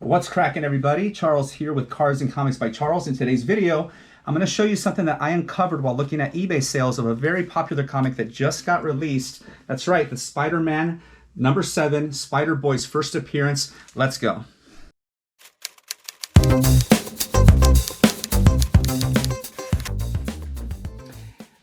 What's cracking, everybody? Charles here with Cards and Comics by Charles. In today's video, I'm going to show you something that I uncovered while looking at eBay sales of a very popular comic that just got released. That's right, the Spider-Man #7, Spider-Boy's first appearance. Let's go.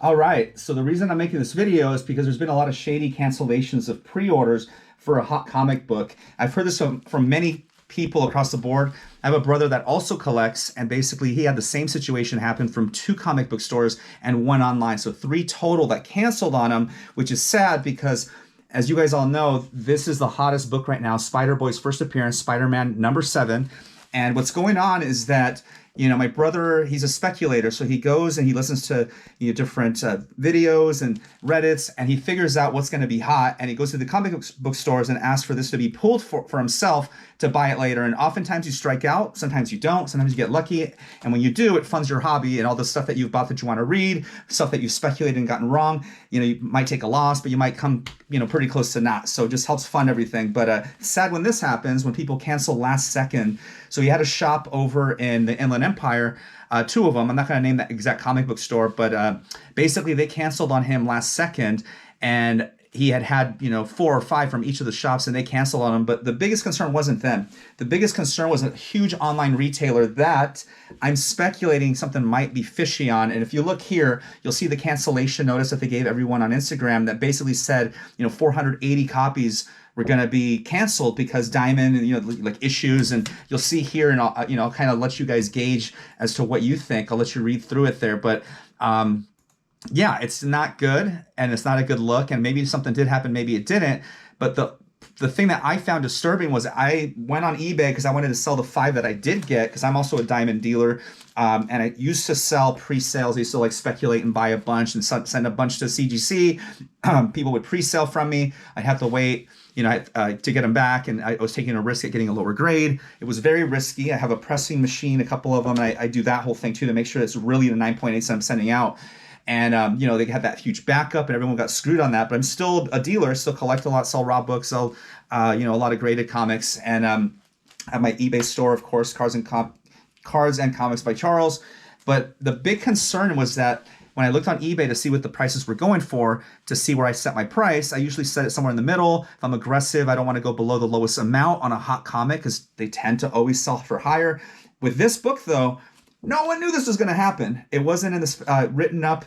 All right, so the reason I'm making this video is because there's been a lot of shady cancellations of pre-orders for a hot comic book. I've heard this from many people across the board. I have a brother that also collects, and basically he had the same situation happen from 2 comic book stores and 1 online. So 3 total that canceled on him, which is sad because, as you guys all know, this is the hottest book right now, Spider-Boy's first appearance, Spider-Man #7. And what's going on is that, you know, my brother, he's a speculator, so he goes and he listens to different videos and Reddits, and he figures out what's going to be hot, and he goes to the comic book stores and asks for this to be pulled for himself to buy it later. And oftentimes you strike out, sometimes you don't, sometimes you get lucky, and when you do, it funds your hobby and all the stuff that you've bought that you want to read, stuff that you've speculated and gotten wrong. You know, you might take a loss, but you might come, pretty close to not. So it just helps fund everything. But sad when this happens, when people cancel last second. So he had a shop over in the Inland Empire, 2 of them. I'm not going to name that exact comic book store, but basically they canceled on him last second, and he had 4 or 5 from each of the shops, and they canceled on him. But the biggest concern wasn't them. The biggest concern was a huge online retailer that I'm speculating something might be fishy on. And if you look here, you'll see the cancellation notice that they gave everyone on Instagram that basically said, 480 copies were going to be canceled because Diamond and like issues. And you'll see here, and I'll kind of let you guys gauge as to what you think. I'll let you read through it there, but yeah, it's not good, and it's not a good look, and maybe something did happen, maybe it didn't. But the thing that I found disturbing was I went on eBay because I wanted to sell the 5 that I did get, because I'm also a diamond dealer, and I used to sell pre-sales. I used to like speculate and buy a bunch and send a bunch to CGC. People would pre-sale from me. I'd have to wait to get them back, and I was taking a risk at getting a lower grade. It was very risky. I have a pressing machine, a couple of them, and I do that whole thing too to make sure it's really the 9.8 I'm sending out. And, they had that huge backup, and everyone got screwed on that. But I'm still a dealer. I still collect a lot, sell raw books, sell, a lot of graded comics. And I have my eBay store, of course, Cards and Comics by Charles. But the big concern was that when I looked on eBay to see what the prices were going for, to see where I set my price, I usually set it somewhere in the middle. If I'm aggressive, I don't want to go below the lowest amount on a hot comic because they tend to always sell for higher. With this book, though, no one knew this was going to happen. It wasn't in this written up,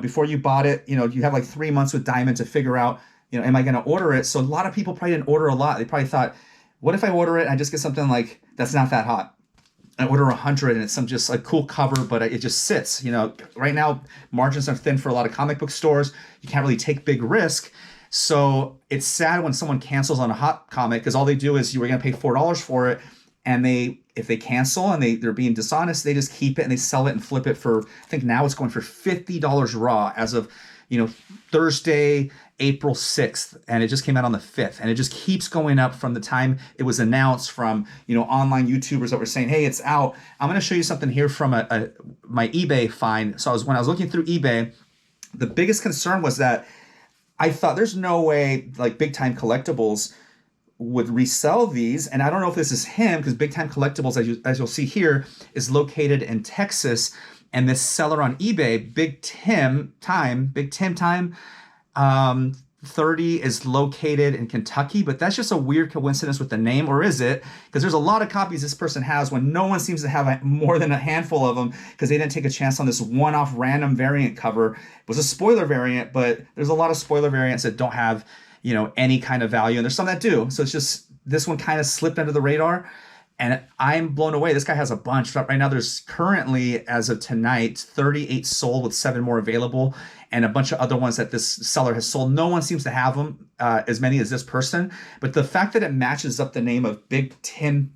before you bought it. You have like 3 months with Diamond to figure out, am I going to order it? So a lot of people probably didn't order a lot. They probably thought, what if I order it and I just get something like that's not that hot? I order 100 and it's some just like cool cover, but it just sits. Right now margins are thin for a lot of comic book stores. You can't really take big risk. So it's sad when someone cancels on a hot comic, because all they do is you were going to pay $4 for it, and if they cancel and they're being dishonest, they just keep it and they sell it and flip it for, I think now it's going for $50 raw as of, Thursday, April 6th. And it just came out on the 5th. And it just keeps going up from the time it was announced, from, online YouTubers that were saying, hey, it's out. I'm going to show you something here from my eBay find. So when I was looking through eBay, the biggest concern was that I thought there's no way like Big Time Collectibles would resell these. And I don't know if this is him, because Big Time Collectibles, as you'll see here, is located in Texas, and this seller on eBay, Big Tim Time 30, is located in Kentucky. But that's just a weird coincidence with the name, or is it? Because there's a lot of copies this person has when no one seems to have more than a handful of them, because they didn't take a chance on this one-off random variant cover. It was a spoiler variant, but there's a lot of spoiler variants that don't have any kind of value, and there's some that do. So it's just, this one kind of slipped under the radar, and I'm blown away. This guy has a bunch. Right now there's currently, as of tonight, 38 sold with 7 more available, and a bunch of other ones that this seller has sold. No one seems to have them, as many as this person. But the fact that it matches up the name of Big Tim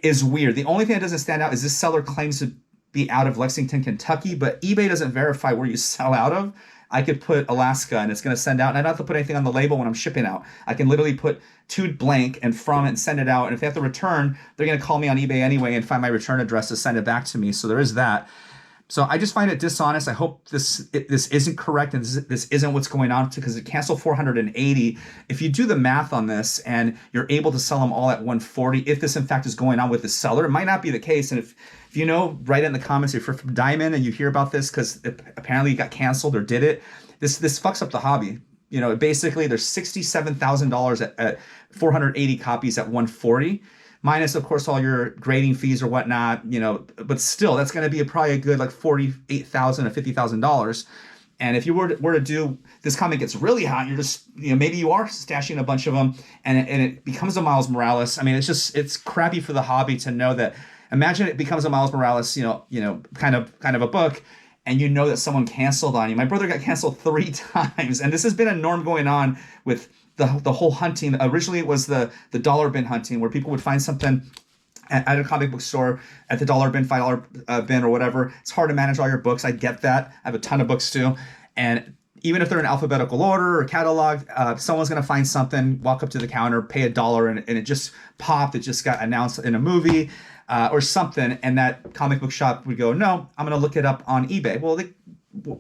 is weird. The only thing that doesn't stand out is this seller claims to be out of Lexington, Kentucky, but eBay doesn't verify where you sell out of. I could put Alaska and it's going to send out, and I don't have to put anything on the label when I'm shipping out. I can literally put to blank and from it and send it out. And if they have to return, they're going to call me on eBay anyway and find my return address to send it back to me. So there is that. So I just find it dishonest. I hope this isn't correct and this isn't what's going on, because it canceled 480. If you do the math on this and you're able to sell them all at 140, if this in fact is going on with the seller, it might not be the case. And if you know, write it in the comments if you're from Diamond and you hear about this because apparently it got canceled or did it. This fucks up the hobby. You know, basically there's $67,000 at 480 copies at 140. Minus, of course, all your grading fees or whatnot, you know, but still, that's going to be probably a good like $48,000 to $50,000. And if you were to do this comic gets really hot, you're just, you know, maybe you are stashing a bunch of them, and it becomes a Miles Morales. I mean, it's crappy for the hobby to know that. Imagine it becomes a Miles Morales, you know, kind of a book, and you know that someone canceled on you. My brother got canceled 3 times, and this has been a norm going on with the whole hunting. Originally, it was the dollar bin hunting, where people would find something at a comic book store at the dollar bin, $5 bin or whatever. It's hard to manage all your books. I get that. I have a ton of books too. And even if they're in alphabetical order or catalog, someone's going to find something, walk up to the counter, pay $1, and it just popped. It just got announced in a movie or something. And that comic book shop would go, no, I'm going to look it up on eBay. Well,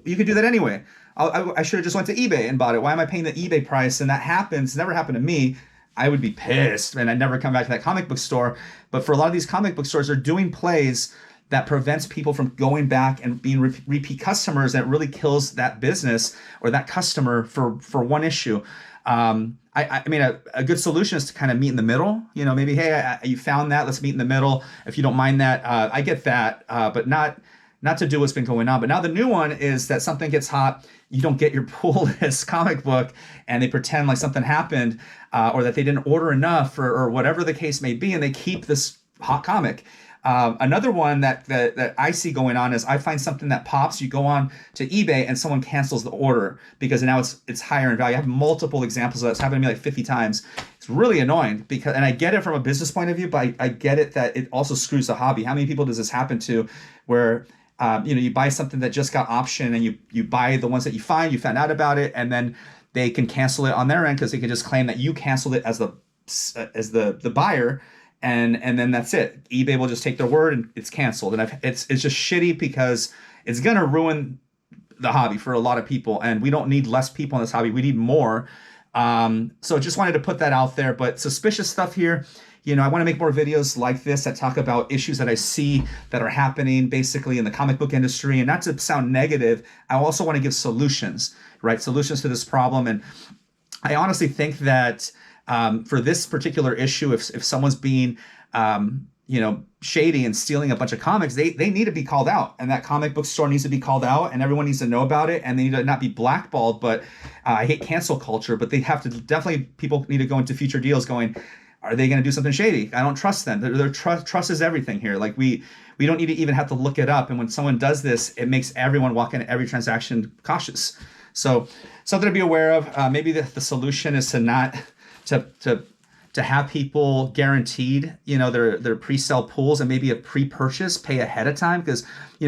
you could do that anyway. I should have just went to eBay and bought it. Why am I paying the eBay price? And that happens. Never happened to me. I would be pissed, and I'd never come back to that comic book store. But for a lot of these comic book stores, they're doing plays that prevents people from going back and being repeat customers. And it really kills that business or that customer for one issue. I mean, a good solution is to kind of meet in the middle. You know, maybe, hey, you found that. Let's meet in the middle. If you don't mind that, I get that, but not to do what's been going on. But now the new one is that something gets hot, you don't get your pull list comic book, and they pretend like something happened or that they didn't order enough or whatever the case may be, and they keep this hot comic. Another one that I see going on is I find something that pops, you go on to eBay and someone cancels the order because now it's higher in value. I have multiple examples of that. It's happened to me like 50 times. It's really annoying and I get it from a business point of view, but I get it that it also screws the hobby. How many people does this happen to where you buy something that just got optioned and you buy the ones that you found out about it, and then they can cancel it on their end because they can just claim that you canceled it as the buyer, and then that's it. eBay will just take their word and it's canceled. And it's just shitty because it's gonna ruin the hobby for a lot of people, and we don't need less people in this hobby. We need more. So just wanted to put that out there. But suspicious stuff here. You know, I want to make more videos like this that talk about issues that I see that are happening basically in the comic book industry. And not to sound negative, I also want to give solutions, right? Solutions to this problem. And I honestly think that for this particular issue, if someone's being, shady and stealing a bunch of comics, they need to be called out. And that comic book store needs to be called out, and everyone needs to know about it. And they need to not be blackballed. But I hate cancel culture, but they have to definitely, people need to go into future deals going, are they going to do something shady? I don't trust them. Their trust is everything here. Like we don't need to even have to look it up. And when someone does this, it makes everyone walk into every transaction cautious. So something to be aware of. Maybe the solution is to not to have people guaranteed, their pre-sale pools, and maybe a pre-purchase, pay ahead of time, because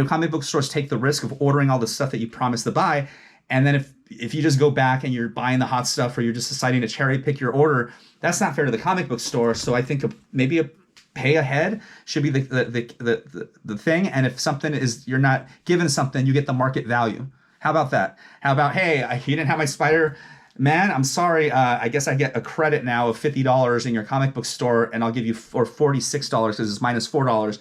comic book stores take the risk of ordering all the stuff that you promised to buy, and then if you just go back and you're buying the hot stuff, or you're just deciding to cherry pick your order, that's not fair to the comic book store. So I think maybe a pay ahead should be the thing. And if something is, you're not given something, you get the market value. How about that? How about, hey, you didn't have my Spider-Man, I'm sorry. I guess I get a credit now of $50 in your comic book store, and I'll give you $46 because it's minus $4.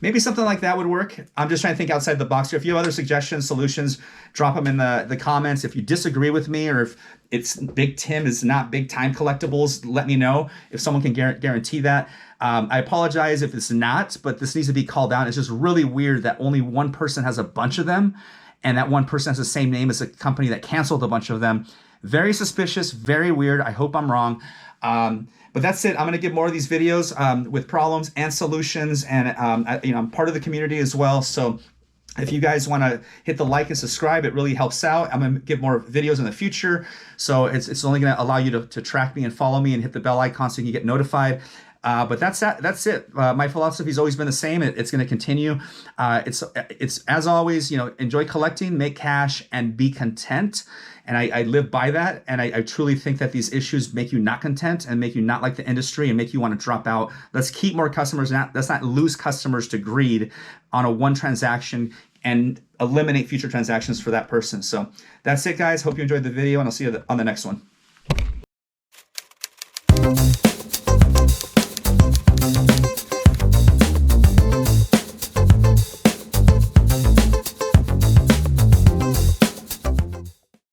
Maybe something like that would work. I'm just trying to think outside the box here. If you have other suggestions, solutions, drop them in the comments. If you disagree with me, or if it's Big Tim is not big time collectibles, let me know if someone can guarantee that. I apologize if it's not, but this needs to be called out. It's just really weird that only one person has a bunch of them, and that one person has the same name as a company that canceled a bunch of them. Very suspicious, very weird. I hope I'm wrong. But that's it. I'm going to give more of these videos with problems and solutions. And I'm part of the community as well. So if you guys want to hit the like and subscribe, it really helps out. I'm going to give more videos in the future. So it's only going to allow you to track me and follow me and hit the bell icon so you can get notified. But that's it. My philosophy has always been the same. It's going to continue. It's as always, enjoy collecting, make cash, and be content. And I live by that. And I truly think that these issues make you not content and make you not like the industry and make you want to drop out. Let's keep more customers. Let's not lose customers to greed on a one transaction. and eliminate future transactions for that person. So that's it, guys. Hope you enjoyed the video, and I'll see you on the next one.